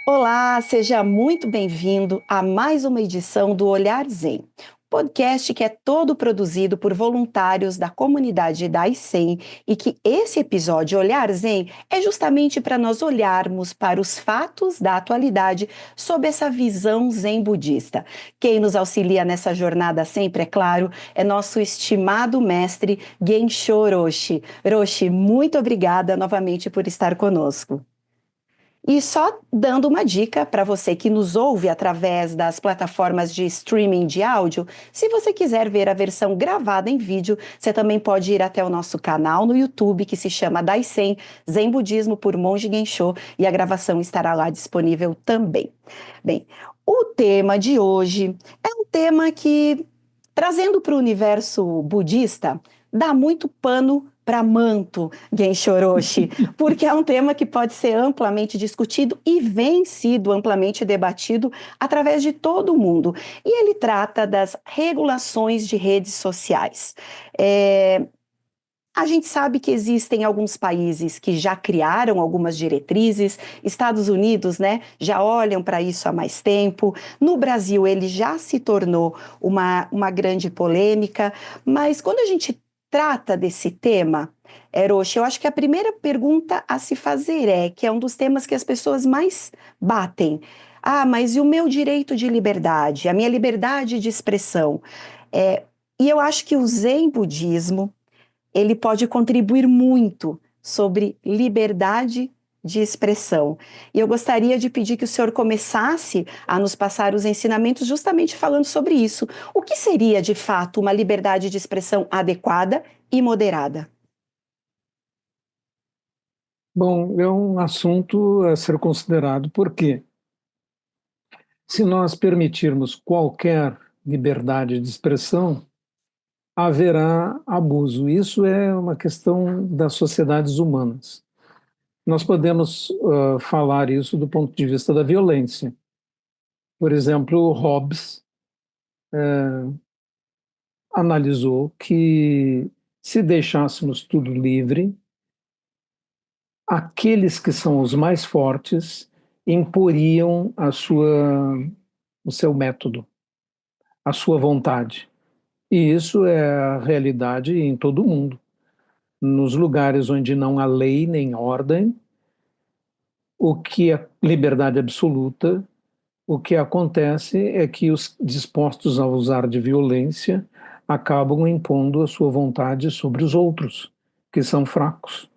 Olá, seja muito bem-vindo a mais uma edição do Olhar Zen, podcast que é todo produzido por voluntários da comunidade da ICEM e que esse episódio Olhar Zen é justamente para nós olharmos para os fatos da atualidade sob essa visão zen budista. Quem nos auxilia nessa jornada sempre, é claro, é nosso estimado mestre Gensho Roshi. Roshi, muito obrigada novamente por estar conosco. E só dando uma dica para você que nos ouve através das plataformas de streaming de áudio, se você quiser ver a versão gravada em vídeo, você também pode ir até o nosso canal no YouTube, que se chama Daisen Zen Budismo por Monge Gensho, e a gravação estará lá disponível também. Bem, o tema de hoje é um tema que, trazendo para o universo budista, dá muito pano para manto, Gensho Roshi, porque é um tema que pode ser amplamente discutido e vem sido amplamente debatido através de todo o mundo. E ele trata das regulações de redes sociais. A gente sabe que existem alguns países que já criaram algumas diretrizes, Estados Unidos, né, já olham para isso há mais tempo. No Brasil, ele já se tornou uma grande polêmica, mas quando a gente trata desse tema, Eroshi, eu acho que a primeira pergunta a se fazer que é um dos temas que as pessoas mais batem. Ah, mas e o meu direito de liberdade, a minha liberdade de expressão? E eu acho que o Zen budismo ele pode contribuir muito sobre liberdade de expressão. E eu gostaria de pedir que o senhor começasse a nos passar os ensinamentos justamente falando sobre isso. O que seria, de fato, uma liberdade de expressão adequada e moderada? Bom, é um assunto a ser considerado, porque se nós permitirmos qualquer liberdade de expressão, haverá abuso. Isso é uma questão das sociedades humanas. Nós podemos falar isso do ponto de vista da violência. Por exemplo, Hobbes analisou que se deixássemos tudo livre, aqueles que são os mais fortes imporiam o seu método, a sua vontade. E isso é a realidade em todo o mundo. Nos lugares onde não há lei nem ordem, o que é liberdade absoluta, o que acontece é que os dispostos a usar de violência acabam impondo a sua vontade sobre os outros, que são fracos.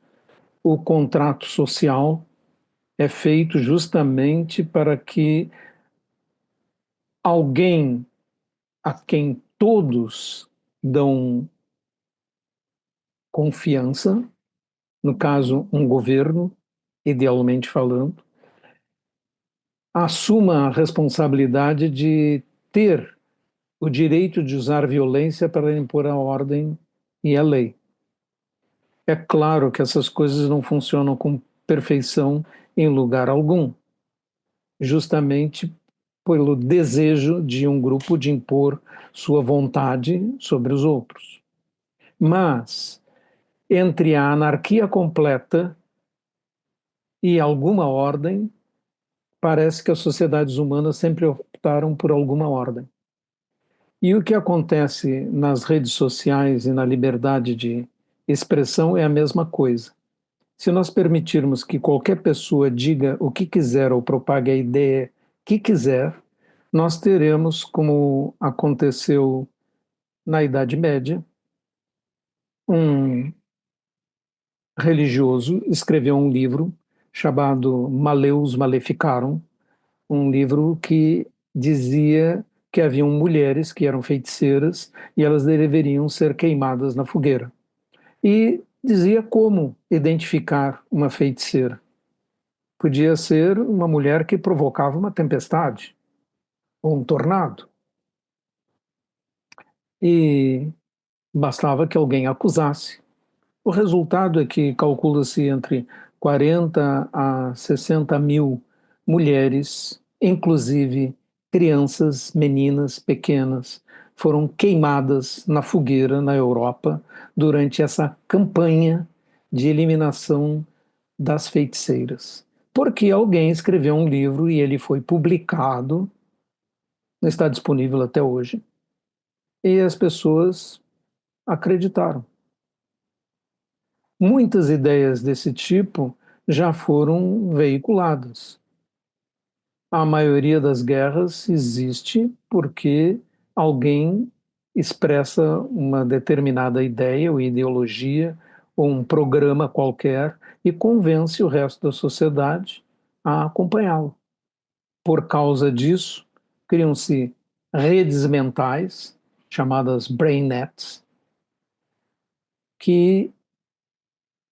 O contrato social é feito justamente para que alguém a quem todos dão confiança, no caso, um governo, idealmente falando, assuma a responsabilidade de ter o direito de usar violência para impor a ordem e a lei. É claro que essas coisas não funcionam com perfeição em lugar algum, justamente pelo desejo de um grupo de impor sua vontade sobre os outros. Mas, entre a anarquia completa e alguma ordem, parece que as sociedades humanas sempre optaram por alguma ordem. E o que acontece nas redes sociais e na liberdade de expressão é a mesma coisa. Se nós permitirmos que qualquer pessoa diga o que quiser ou propague a ideia que quiser, nós teremos, como aconteceu na Idade Média, um religioso escreveu um livro chamado Maleus Maleficarum, um livro que dizia que haviam mulheres que eram feiticeiras e elas deveriam ser queimadas na fogueira. E dizia como identificar uma feiticeira. Podia ser uma mulher que provocava uma tempestade ou um tornado. E bastava que alguém acusasse. O resultado é que calcula-se entre 40 a 60 mil mulheres, inclusive crianças, meninas pequenas, foram queimadas na fogueira na Europa durante essa campanha de eliminação das feiticeiras. Porque alguém escreveu um livro e ele foi publicado, não está disponível até hoje, e as pessoas acreditaram. Muitas ideias desse tipo já foram veiculadas. A maioria das guerras existe porque alguém expressa uma determinada ideia ou ideologia ou um programa qualquer e convence o resto da sociedade a acompanhá-lo. Por causa disso, criam-se redes mentais, chamadas brain nets, que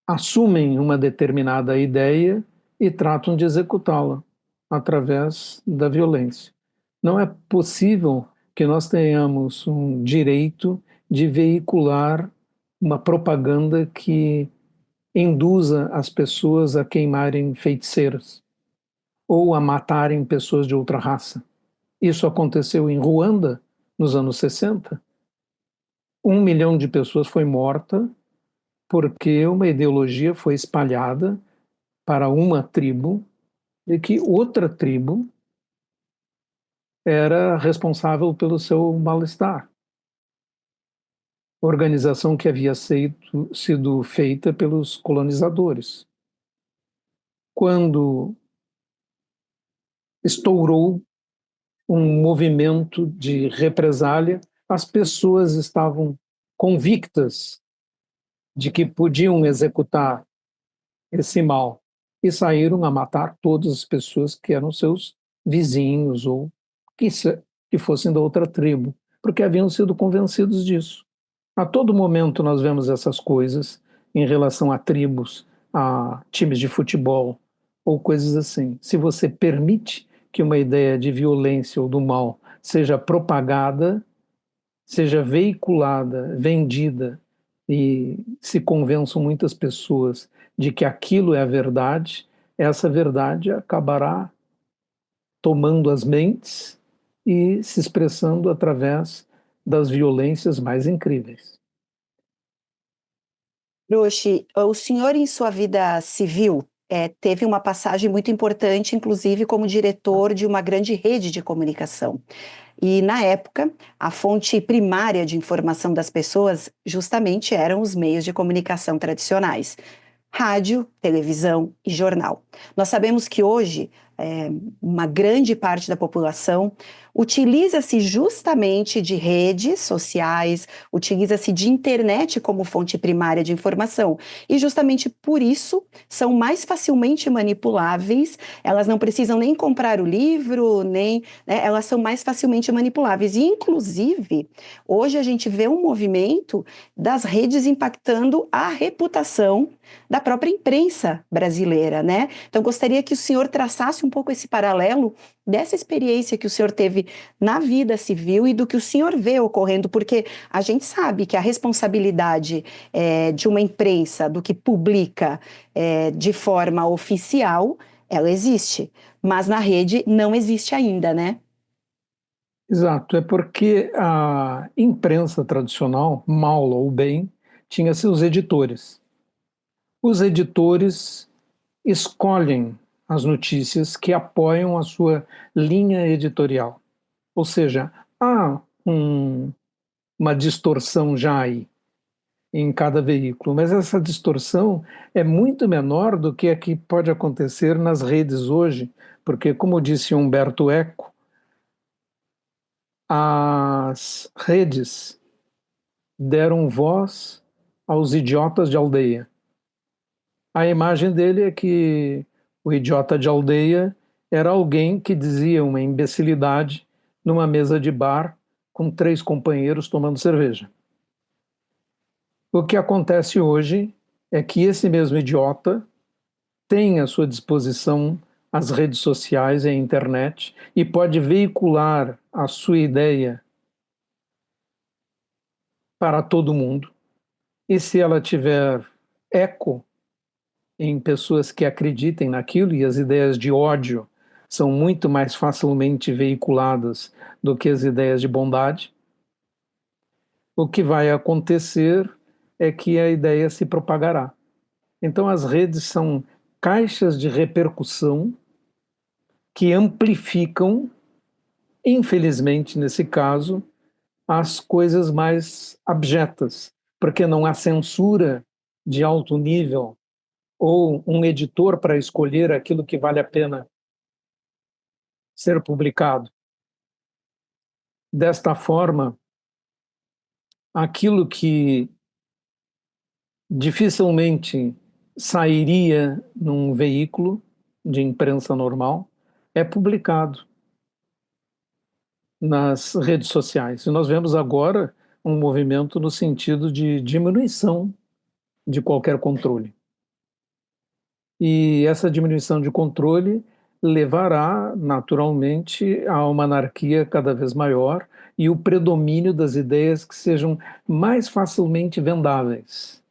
assumem uma determinada ideia e tratam de executá-la através da violência. Não é possível que nós tenhamos um direito de veicular uma propaganda que induza as pessoas a queimarem feiticeiras ou a matarem pessoas de outra raça. Isso aconteceu em Ruanda, nos anos 60. 1 milhão de pessoas foi morta porque uma ideologia foi espalhada para uma tribo de que outra tribo era responsável pelo seu mal-estar. Organização que havia sido feita pelos colonizadores. Quando estourou um movimento de represália, as pessoas estavam convictas de que podiam executar esse mal e saíram a matar todas as pessoas que eram seus vizinhos ou que fossem da outra tribo, porque haviam sido convencidos disso. A todo momento nós vemos essas coisas em relação a tribos, a times de futebol ou coisas assim. Se você permite que uma ideia de violência ou do mal seja propagada, seja veiculada, vendida e se convençam muitas pessoas de que aquilo é a verdade, essa verdade acabará tomando as mentes e se expressando através das violências mais incríveis. Roshi, o senhor em sua vida civil teve uma passagem muito importante, inclusive como diretor de uma grande rede de comunicação. E, na época, a fonte primária de informação das pessoas justamente eram os meios de comunicação tradicionais: rádio, televisão e jornal. Nós sabemos que hoje uma grande parte da população utiliza-se justamente de redes sociais, utiliza-se de internet como fonte primária de informação. E justamente por isso são mais facilmente manipuláveis, elas não precisam nem comprar o livro, nem, né, elas são mais facilmente manipuláveis. E, inclusive, hoje a gente vê um movimento das redes impactando a reputação da própria imprensa brasileira, né? Então, gostaria que o senhor traçasse um pouco esse paralelo dessa experiência que o senhor teve na vida civil e do que o senhor vê ocorrendo, porque a gente sabe que a responsabilidade de uma imprensa, do que publica de forma oficial, ela existe, mas na rede não existe ainda, né? Exato, é porque a imprensa tradicional, mal ou bem, tinha seus editores. Os editores escolhem as notícias que apoiam a sua linha editorial. Ou seja, há uma distorção já aí em cada veículo, mas essa distorção é muito menor do que a que pode acontecer nas redes hoje, porque, como disse Humberto Eco, as redes deram voz aos idiotas de aldeia. A imagem dele é que o idiota de aldeia era alguém que dizia uma imbecilidade numa mesa de bar com 3 companheiros tomando cerveja. O que acontece hoje é que esse mesmo idiota tem à sua disposição as redes sociais e a internet e pode veicular a sua ideia para todo mundo. E se ela tiver eco em pessoas que acreditem naquilo, e as ideias de ódio são muito mais facilmente veiculadas do que as ideias de bondade, o que vai acontecer é que a ideia se propagará. Então, as redes são caixas de repercussão que amplificam, infelizmente, nesse caso, as coisas mais abjetas, porque não há censura de alto nível ou um editor para escolher aquilo que vale a pena ser publicado. Desta forma, aquilo que dificilmente sairia num veículo de imprensa normal é publicado nas redes sociais. E nós vemos agora um movimento no sentido de diminuição de qualquer controle. E essa diminuição de controle levará, naturalmente, a uma anarquia cada vez maior e o predomínio das ideias que sejam mais facilmente vendáveis.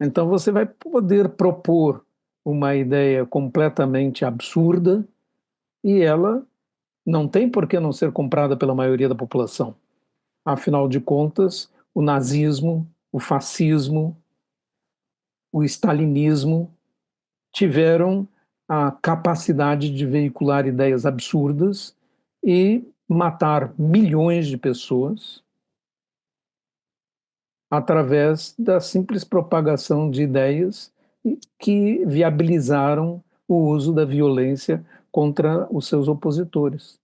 Então, você vai poder propor uma ideia completamente absurda e ela não tem por que não ser comprada pela maioria da população. Afinal de contas, o nazismo, o fascismo, o stalinismo tiveram a capacidade de veicular ideias absurdas e matar milhões de pessoas através da simples propagação de ideias que viabilizaram o uso da violência contra os seus opositores.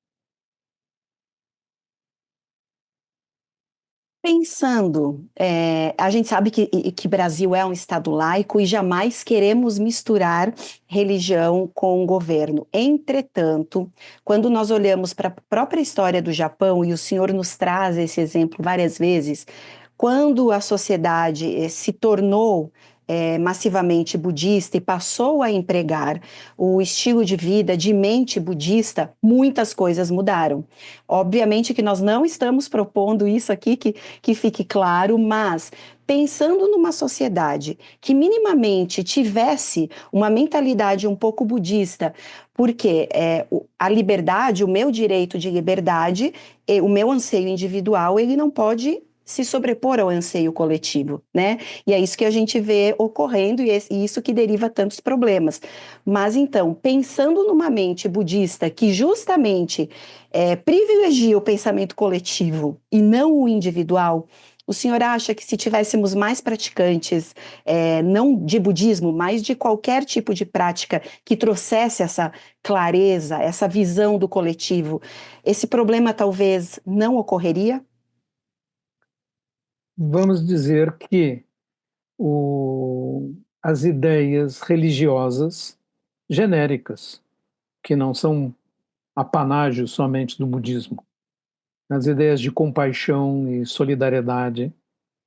Pensando, a gente sabe que Brasil é um estado laico e jamais queremos misturar religião com governo. Entretanto, quando nós olhamos para a própria história do Japão, e o senhor nos traz esse exemplo várias vezes, quando a sociedade se tornou massivamente budista e passou a empregar o estilo de vida de mente budista, muitas coisas mudaram. Obviamente que nós não estamos propondo isso aqui que fique claro, mas pensando numa sociedade que minimamente tivesse uma mentalidade um pouco budista, porque a liberdade, o meu direito de liberdade, o meu anseio individual, ele não pode se sobrepor ao anseio coletivo, né? E é isso que a gente vê ocorrendo e isso que deriva tantos problemas. Mas então, pensando numa mente budista que justamente privilegia o pensamento coletivo e não o individual, o senhor acha que se tivéssemos mais praticantes, não de budismo, mas de qualquer tipo de prática que trouxesse essa clareza, essa visão do coletivo, esse problema talvez não ocorreria? Vamos dizer que as ideias religiosas genéricas, que não são apanágio somente do budismo, as ideias de compaixão e solidariedade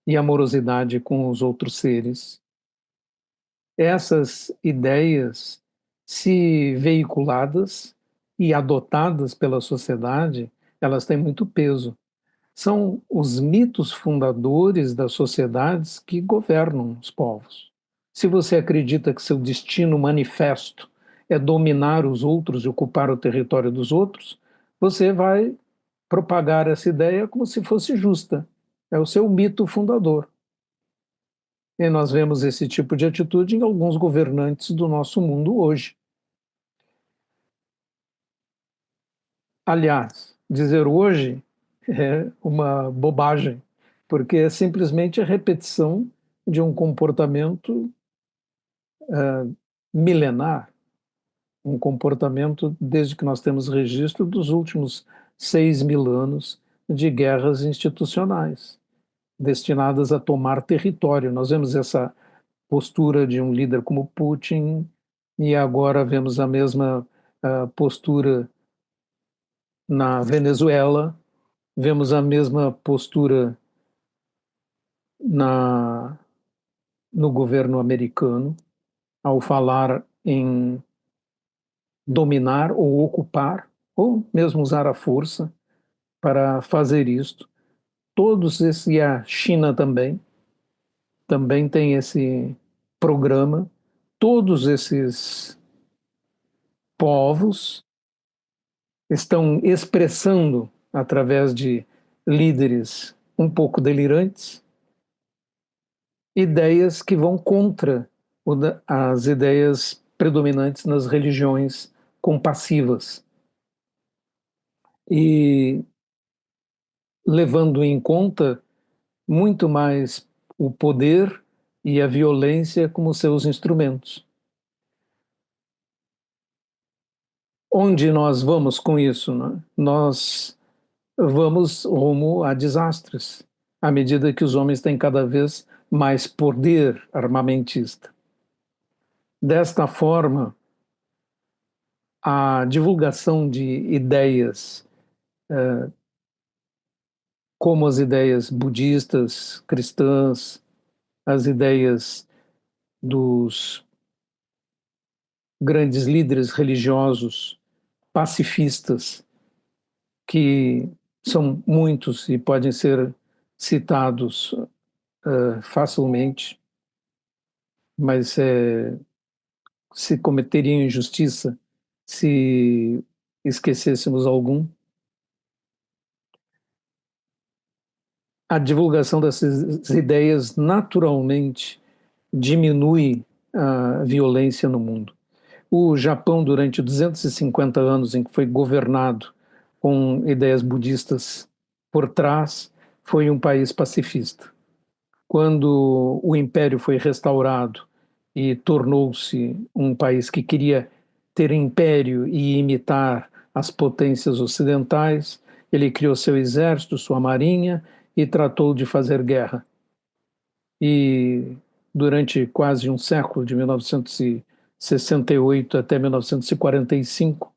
e amorosidade com os outros seres. Essas ideias, se veiculadas e adotadas pela sociedade, elas têm muito peso. São os mitos fundadores das sociedades que governam os povos. Se você acredita que seu destino manifesto é dominar os outros e ocupar o território dos outros, você vai propagar essa ideia como se fosse justa. É o seu mito fundador. E nós vemos esse tipo de atitude em alguns governantes do nosso mundo hoje. Aliás, dizer hoje é uma bobagem, porque é simplesmente a repetição de um comportamento milenar, um comportamento desde que nós temos registro dos últimos 6.000 anos de guerras institucionais, destinadas a tomar território. Nós vemos essa postura de um líder como Putin, e agora vemos a mesma postura na Venezuela, vemos a mesma postura na, no governo americano, ao falar em dominar ou ocupar, ou mesmo usar a força para fazer isto. Todos esses, e a China também tem esse programa, todos esses povos estão expressando, através de líderes um pouco delirantes, ideias que vão contra as ideias predominantes nas religiões compassivas. E levando em conta muito mais o poder e a violência como seus instrumentos. Onde nós vamos com isso, né? Nós vamos rumo a desastres, à medida que os homens têm cada vez mais poder armamentista. Desta forma, a divulgação de ideias, como as ideias budistas, cristãs, as ideias dos grandes líderes religiosos pacifistas, que são muitos e podem ser citados facilmente, mas se cometeria injustiça se esquecêssemos algum. A divulgação dessas ideias naturalmente diminui a violência no mundo. O Japão, durante 250 anos em que foi governado com ideias budistas por trás, foi um país pacifista. Quando o império foi restaurado e tornou-se um país que queria ter império e imitar as potências ocidentais, ele criou seu exército, sua marinha e tratou de fazer guerra. E durante quase um século, de 1968 até 1945,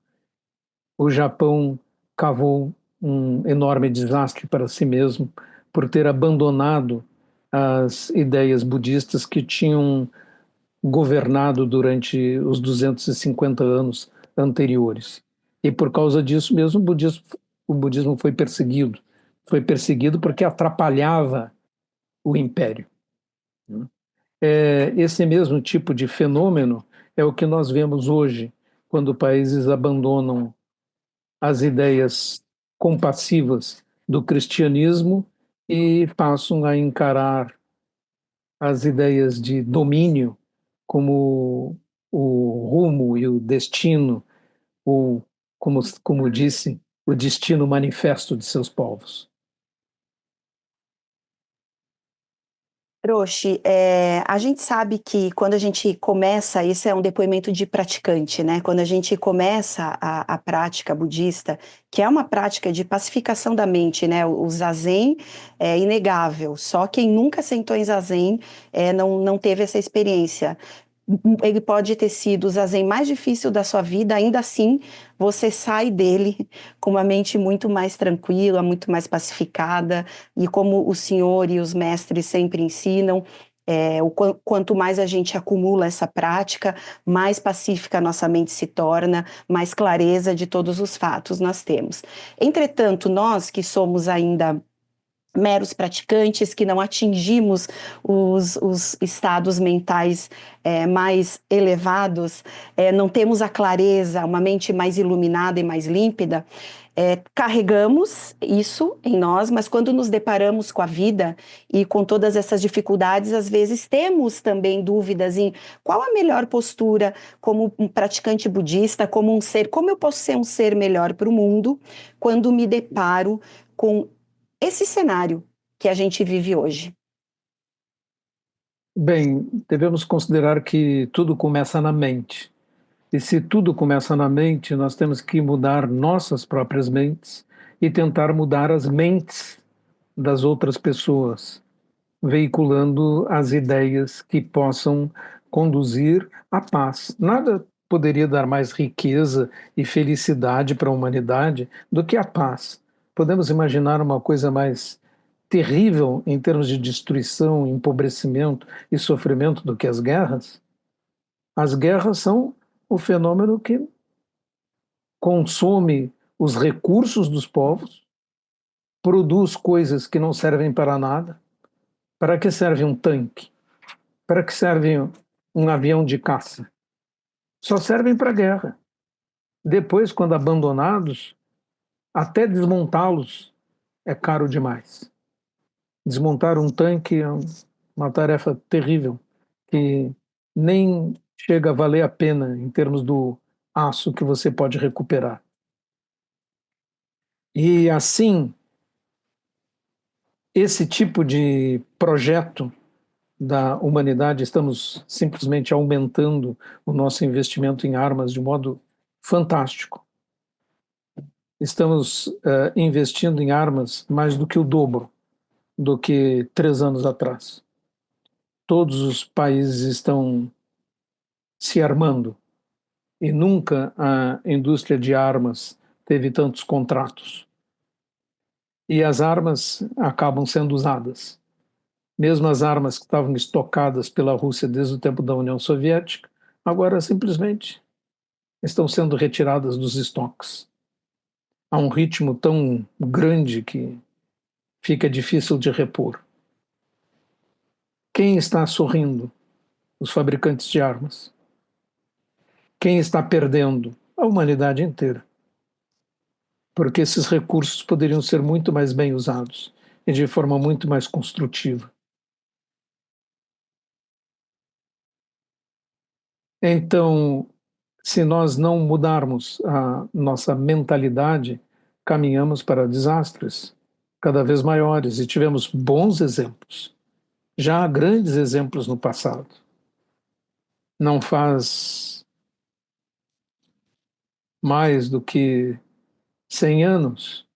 o Japão cavou um enorme desastre para si mesmo por ter abandonado as ideias budistas que tinham governado durante os 250 anos anteriores. E por causa disso mesmo, o budismo foi perseguido. Foi perseguido porque atrapalhava o império. Esse mesmo tipo de fenômeno é o que nós vemos hoje, quando países abandonam as ideias compassivas do cristianismo e passam a encarar as ideias de domínio como o rumo e o destino, ou, como disse, o destino manifesto de seus povos. Roshi, a gente sabe que quando a gente começa, esse é um depoimento de praticante, né? Quando a gente começa a prática budista, que é uma prática de pacificação da mente, né? O zazen é inegável, só quem nunca sentou em zazen não teve essa experiência. Ele pode ter sido o zazen mais difícil da sua vida, ainda assim você sai dele com uma mente muito mais tranquila, muito mais pacificada, e como o senhor e os mestres sempre ensinam, quanto mais a gente acumula essa prática, mais pacífica a nossa mente se torna, mais clareza de todos os fatos nós temos. Entretanto, nós que somos ainda meros praticantes, que não atingimos os estados mentais mais elevados, não temos a clareza, uma mente mais iluminada e mais límpida, carregamos isso em nós, mas quando nos deparamos com a vida e com todas essas dificuldades, às vezes temos também dúvidas em qual a melhor postura como um praticante budista, como um ser, como eu posso ser um ser melhor para o mundo quando me deparo com esse cenário que a gente vive hoje. Bem, devemos considerar que tudo começa na mente. E se tudo começa na mente, nós temos que mudar nossas próprias mentes e tentar mudar as mentes das outras pessoas, veiculando as ideias que possam conduzir à paz. Nada poderia dar mais riqueza e felicidade para a humanidade do que a paz. Podemos imaginar uma coisa mais terrível em termos de destruição, empobrecimento e sofrimento do que as guerras? As guerras são o fenômeno que consome os recursos dos povos, produz coisas que não servem para nada. Para que serve um tanque? Para que serve um avião de caça? Só servem para guerra. Depois, quando abandonados, até desmontá-los é caro demais. Desmontar um tanque é uma tarefa terrível, que nem chega a valer a pena em termos do aço que você pode recuperar. E assim, esse tipo de projeto da humanidade, estamos simplesmente aumentando o nosso investimento em armas de modo fantástico. Estamos investindo em armas mais do que o dobro do que 3 anos atrás. Todos os países estão se armando e nunca a indústria de armas teve tantos contratos. E as armas acabam sendo usadas. Mesmo as armas que estavam estocadas pela Rússia desde o tempo da União Soviética, agora simplesmente estão sendo retiradas dos estoques. A um ritmo tão grande que fica difícil de repor. Quem está sorrindo? Os fabricantes de armas. Quem está perdendo? A humanidade inteira. Porque esses recursos poderiam ser muito mais bem usados e de forma muito mais construtiva. Então, se nós não mudarmos a nossa mentalidade, caminhamos para desastres cada vez maiores. E tivemos bons exemplos, já grandes exemplos no passado. Não faz mais do que 100 anos.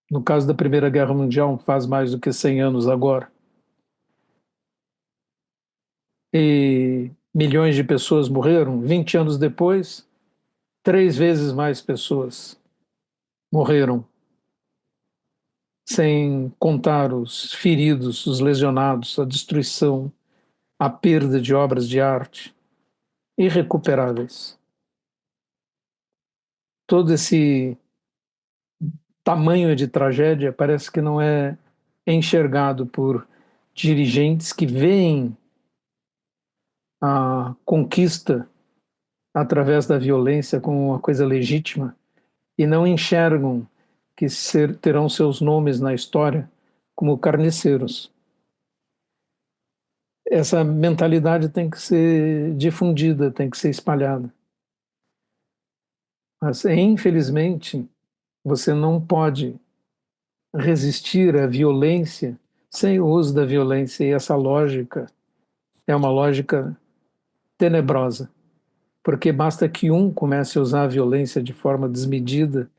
No caso da Primeira Guerra Mundial, faz mais do que 100 anos agora. E milhões de pessoas morreram. 20 anos depois, 3 vezes mais pessoas morreram, sem contar os feridos, os lesionados, a destruição, a perda de obras de arte irrecuperáveis. Todo esse tamanho de tragédia parece que não é enxergado por dirigentes que veem a conquista através da violência como uma coisa legítima e não enxergam que terão seus nomes na história como carniceiros. Essa mentalidade tem que ser difundida, tem que ser espalhada. Mas, infelizmente, você não pode resistir à violência sem o uso da violência, e essa lógica é uma lógica tenebrosa, porque basta que um comece a usar a violência de forma desmedida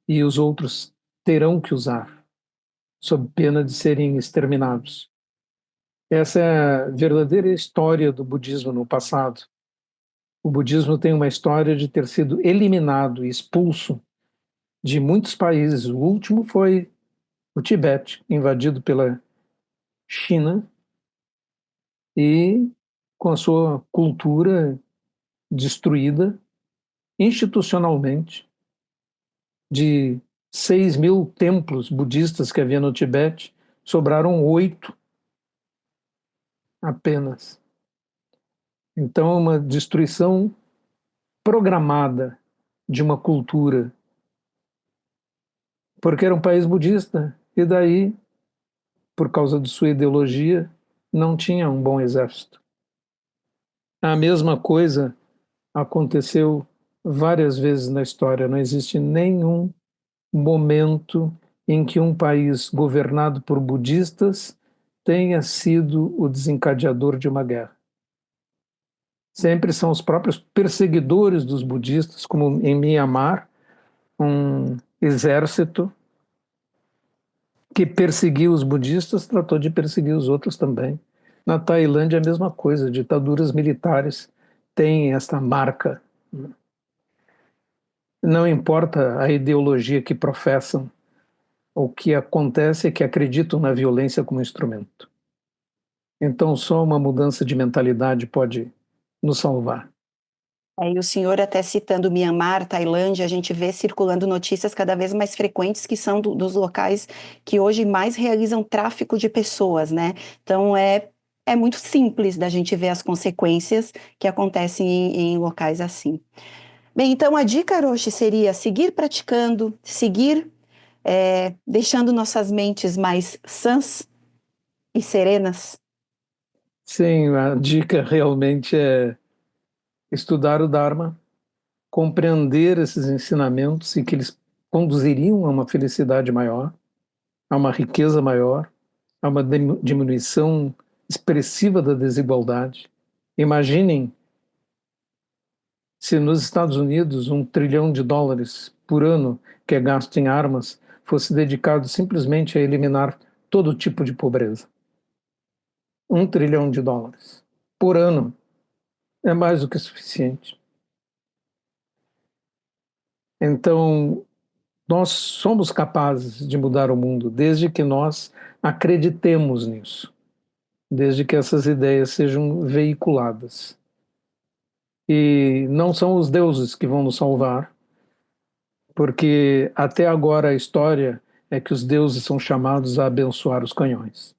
e os outros terão que usar, sob pena de serem exterminados. Essa é a verdadeira história do budismo no passado. O budismo tem uma história de ter sido eliminado e expulso de muitos países. O último foi o Tibete, invadido pela China e com a sua cultura destruída institucionalmente. De 6.000 templos budistas que havia no Tibete, sobraram 8 apenas. Então, uma destruição programada de uma cultura, porque era um país budista, e daí, por causa de sua ideologia, não tinha um bom exército. A mesma coisa aconteceu várias vezes na história. Não existe nenhum momento em que um país governado por budistas tenha sido o desencadeador de uma guerra. Sempre são os próprios perseguidores dos budistas, como em Myanmar, um exército que perseguiu os budistas tratou de perseguir os outros também. Na Tailândia, a mesma coisa, ditaduras militares têm esta marca. Não importa a ideologia que professam, o que acontece é que acreditam na violência como instrumento. Então, só uma mudança de mentalidade pode nos salvar. E o senhor até citando Myanmar, Tailândia, a gente vê circulando notícias cada vez mais frequentes que são dos locais que hoje mais realizam tráfico de pessoas, né? Então é muito simples da gente ver as consequências que acontecem em locais assim. Bem, então a dica, Roche, seria seguir praticando, seguir deixando nossas mentes mais sãs e serenas? Sim, a dica realmente é estudar o Dharma, compreender esses ensinamentos e que eles conduziriam a uma felicidade maior, a uma riqueza maior, a uma diminuição expressiva da desigualdade. Imaginem se nos Estados Unidos US$ 1 trilhão por ano que é gasto em armas fosse dedicado simplesmente a eliminar todo tipo de pobreza. US$ 1 trilhão por ano é mais do que suficiente. Então, nós somos capazes de mudar o mundo desde que nós acreditemos nisso, desde que essas ideias sejam veiculadas. E não são os deuses que vão nos salvar, porque até agora a história é que os deuses são chamados a abençoar os canhões.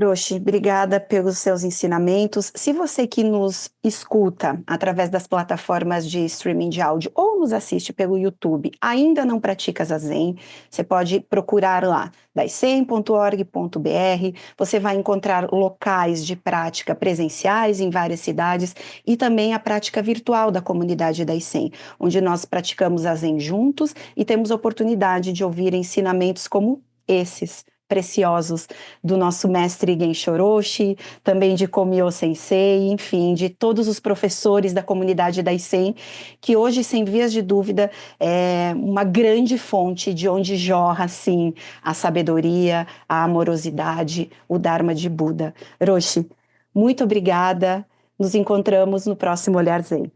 Roshi, obrigada pelos seus ensinamentos. Se você que nos escuta através das plataformas de streaming de áudio ou nos assiste pelo YouTube ainda não pratica Zazen, você pode procurar lá, daisen.org.br. Você vai encontrar locais de prática presenciais em várias cidades e também a prática virtual da comunidade Daisen, onde nós praticamos Zazen juntos e temos oportunidade de ouvir ensinamentos como esses preciosos do nosso mestre Gensho Roshi, também de Komyo Sensei, enfim, de todos os professores da comunidade Daisen, que hoje, sem vias de dúvida, é uma grande fonte de onde jorra, assim, a sabedoria, a amorosidade, o Dharma de Buda. Roshi, muito obrigada. Nos encontramos no próximo Olhar Zen.